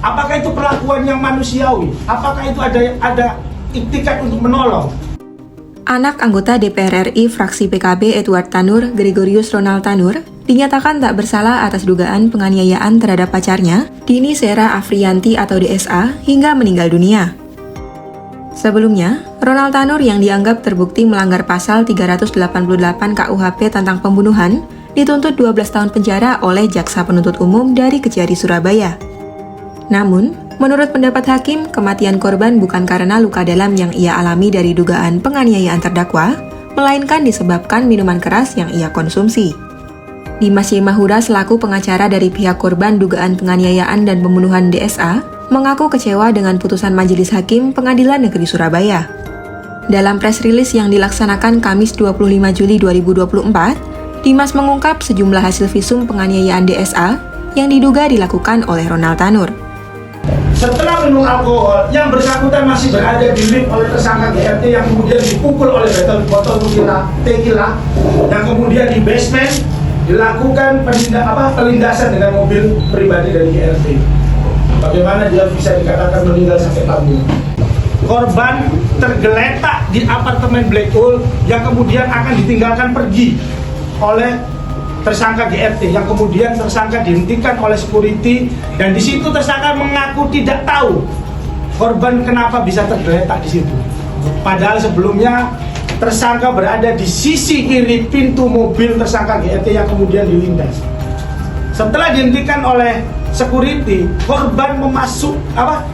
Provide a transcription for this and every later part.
Apakah itu perlakuan yang manusiawi? Apakah itu ada iktikat untuk menolong? Anak anggota DPR RI fraksi PKB Edward Tanur, Gregorius Ronald Tanur, dinyatakan tak bersalah atas dugaan penganiayaan terhadap pacarnya, Dini Sera Afriyanti atau DSA, hingga meninggal dunia. Sebelumnya, Ronald Tanur yang dianggap terbukti melanggar pasal 388 KUHP tentang pembunuhan, dituntut 12 tahun penjara oleh Jaksa Penuntut Umum dari Kejari Surabaya. Namun, menurut pendapat hakim, kematian korban bukan karena luka dalam yang ia alami dari dugaan penganiayaan terdakwa, melainkan disebabkan minuman keras yang ia konsumsi. Dimas Y. Mahura selaku pengacara dari pihak korban dugaan penganiayaan dan pembunuhan DSA, mengaku kecewa dengan putusan Majelis Hakim Pengadilan Negeri Surabaya. Dalam press release yang dilaksanakan Kamis 25 Juli 2024, Dimas mengungkap sejumlah hasil visum penganiayaan DSA yang diduga dilakukan oleh Ronald Tanur. Setelah minum alkohol, yang bersangkutan masih berada di lift oleh tersangka GRT yang kemudian dipukul oleh botol tequila, yang kemudian di basement dilakukan pelindasan dengan mobil pribadi dari GRT. Bagaimana dia bisa dikatakan meninggal sampai pagi? Korban tergeletak di apartemen Black Hole yang kemudian akan ditinggalkan pergi oleh tersangka GRT, yang kemudian tersangka dihentikan oleh security, dan di situ tersangka mengaku tidak tahu korban kenapa bisa tergeletak di situ. Padahal sebelumnya tersangka berada di sisi kiri pintu mobil tersangka GRT yang kemudian dilindas. Setelah dihentikan oleh security,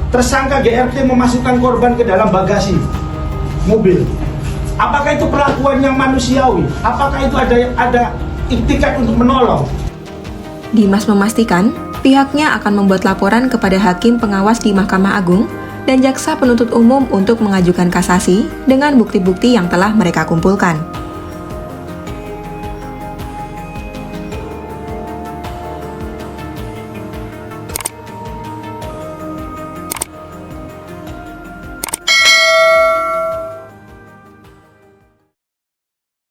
tersangka GRT memasukkan korban ke dalam bagasi mobil. Apakah itu perlakuan yang manusiawi? Apakah itu ada iktikat untuk menolong? Dimas memastikan pihaknya akan membuat laporan kepada hakim pengawas di Mahkamah Agung dan Jaksa Penuntut Umum untuk mengajukan kasasi dengan bukti-bukti yang telah mereka kumpulkan.